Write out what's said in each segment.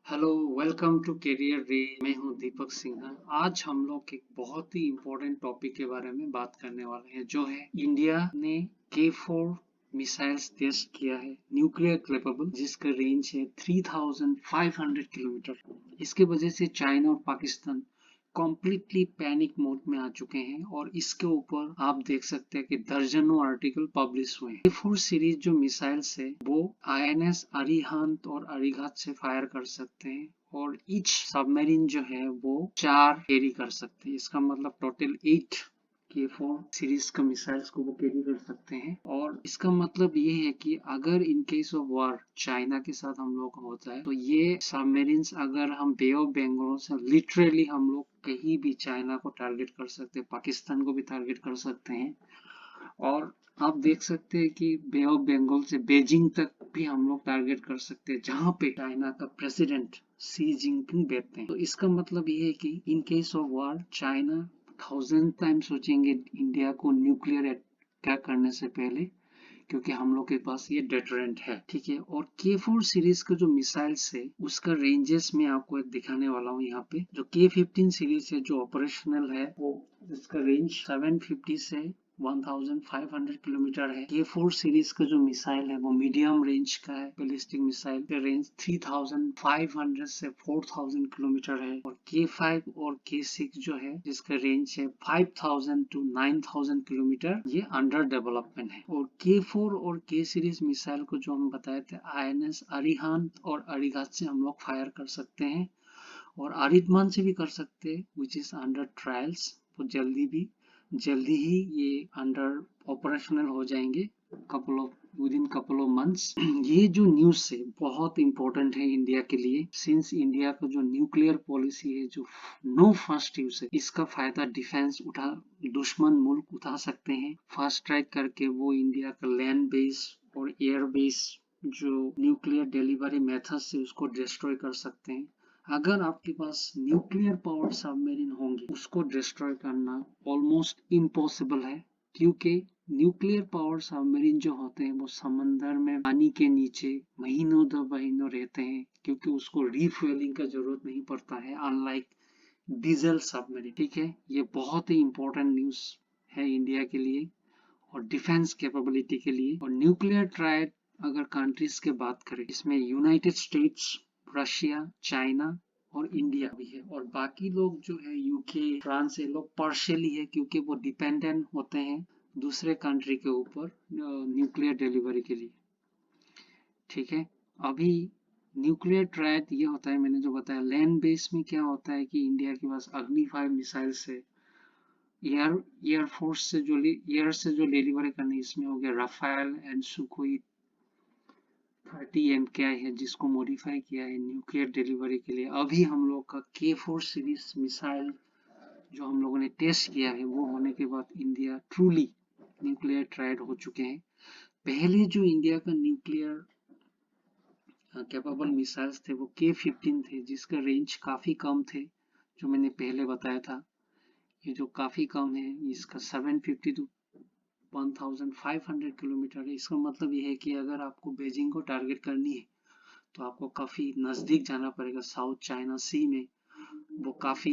Hello, welcome to career रे। मैं हूं दीपक सिन्हा। आज हम लोग एक बहुत ही इम्पोर्टेंट टॉपिक के बारे में बात करने वाले हैं, जो है इंडिया ने K4 मिसाइल्स टेस्ट किया है, न्यूक्लियर कैपेबल, जिसका रेंज है 3500 किलोमीटर। इसके वजह से चाइना और पाकिस्तान कॉम्प्लीटली पैनिक मोड में आ चुके हैं और इसके ऊपर आप देख सकते हैं कि दर्जनों आर्टिकल पब्लिश हुए हैं। K4 सीरीज जो मिसाइल्स है वो INS अरिहंत और अरिघात से फायर कर सकते हैं और ईच सबमरीन जो है वो 4 कैरी कर सकते हैं। इसका मतलब टोटल 8 K4 सीरीज का मिसाइल्स को वो कैरी कर सकते हैं। और इसका मतलब ये है कि अगर in case of war China के साथ हम लोग का होता है तो ये सबमरीन्स अगर हम बे ऑफ बंगाल से लिटरली हम लोग कहीं भी चाइना को टारगेट कर सकते हैं, पाकिस्तान को भी टारगेट कर सकते हैं। और आप देख सकते हैं कि बे ऑफ बंगाल से बीजिंग तक भी हम लोग टारगेट कर सकते हैं, जहां पे चाइना का प्रेसिडेंट शी जिनपिंग बैठते हैं। तो इसका मतलब ये है कि in case of war China 1000 time सोचेंगे इंडिया को न्यूक्लियर अटैक करने से पहले, क्योंकि हम लोग के पास ये डेटरेंट है। ठीक है। और K4 सीरीज का जो मिसाइल्स है उसका रेंजेस में आपको दिखाने वाला हूँ। यहाँ पे जो K15 सीरीज है जो ऑपरेशनल है वो इसका रेंज 750 से 1500 किलोमीटर है। K4 सीरीज का जो मिसाइल है वो मीडियम रेंज का है। बैलिस्टिक मिसाइल का रेंज 3500 से 4000 किलोमीटर है। और K5 और K6 जो है जिसका रेंज है 5000 टू 9000 किलोमीटर, ये अंडर डेवलपमेंट है। और K4 और K सीरीज मिसाइल को जो हम बताए थे INS अरिहंत और अरिघात से हम लोग फायर कर सकते हैं और अरिधमान से भी कर सकते हैं, विच इज अंडर ट्रायल्स। तो जल्दी ही ये अंडर ऑपरेशनल हो जाएंगे, विदिन कपल ऑफ मंथ्स। ये जो न्यूज है बहुत इंपॉर्टेंट है इंडिया के लिए, सिंस इंडिया का जो न्यूक्लियर पॉलिसी है जो नो फर्स्ट यूज है, इसका फायदा डिफेंस दुश्मन मुल्क उठा सकते हैं। फास्ट ट्रैक करके वो इंडिया का लैंड बेस और एयर बेस जो न्यूक्लियर डिलीवरी मेथड से उसको डिस्ट्रॉय कर सकते हैं। अगर आपके पास न्यूक्लियर पावर सबमरीन होंगे उसको डिस्ट्रॉय करना ऑलमोस्ट इम्पॉसिबल है, क्योंकि न्यूक्लियर पावर सबमरीन जो होते हैं वो समंदर में पानी के नीचे महीनों दो महीनों रहते हैं, क्योंकि उसको रिफ्यूलिंग का जरूरत नहीं पड़ता है, अनलाइक डीजल सबमरीन। ठीक है। ये बहुत ही इंपॉर्टेंट न्यूज है इंडिया के लिए और डिफेंस कैपेबिलिटी के लिए। और न्यूक्लियर ट्रायड अगर कंट्रीज के बात करें, इसमें यूनाइटेड स्टेट्स, रशिया, चाइना और इंडिया भी है। और बाकी लोग जो है यूके, फ्रांस, ये लोग पार्शियली है, क्योंकि वो डिपेंडेंट होते हैं दूसरे कंट्री के ऊपर न्यूक्लियर डिलीवरी के लिए। ठीक है। अभी न्यूक्लियर ट्रायड ये होता है, मैंने जो बताया लैंड बेस में क्या होता है कि इंडिया के पास अग्नि 5 मिसाइल्स है। एयरफोर्स से जो एयर से जो डिलीवरी करनी, इसमें हो गया राफेल एंड सुखोई 30 MKI है, जिसको मॉडिफाई किया है न्यूक्लियर डिलीवरी के लिए। अभी हम लोग का K4 सीरीज मिसाइल जो हम लोगों ने टेस्ट किया है वो होने के बाद इंडिया ट्रूली न्यूक्लियर ट्रायड हो चुके हैं। पहले जो इंडिया का न्यूक्लियर कैपेबल मिसाइल्स थे वो K15 थे, जिसका रेंज काफी कम थे, जो मैंने पहले बताया था। ये जो काफी कम है, इसका 750 टू 1500 किलोमीटर है। इसका मतलब ये है कि अगर आपको बीजिंग को टारगेट करनी है तो आपको काफी नजदीक जाना पड़ेगा। साउथ चाइना सी में वो काफी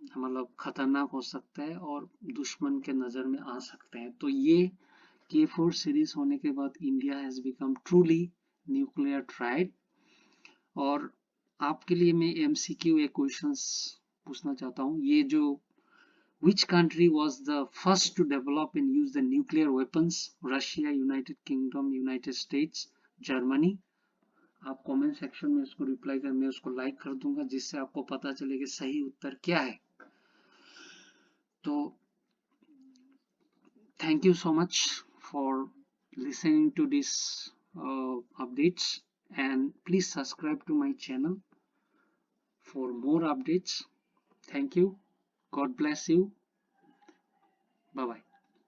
मतलब खतरनाक हो सकता है और दुश्मन के नजर में आ सकते हैं। तो ये K4 सीरीज होने के बाद India has become truly nuclear tried. और आपके लिए मैं MCQ एक क्वेश्चंस पूछना चाहता हूँ। ये जो Which country was the first to develop and use the nuclear weapons? Russia, United Kingdom, United States, Germany? आप कमेंट सेक्शन में उसको रिप्लाई कर, मैं उसको लाइक कर दूंगा, जिससे आपको पता चले कि सही उत्तर क्या है। तो thank you so much for listening to this updates, and please subscribe to my channel for more updates. Thank you. God bless you. Bye bye.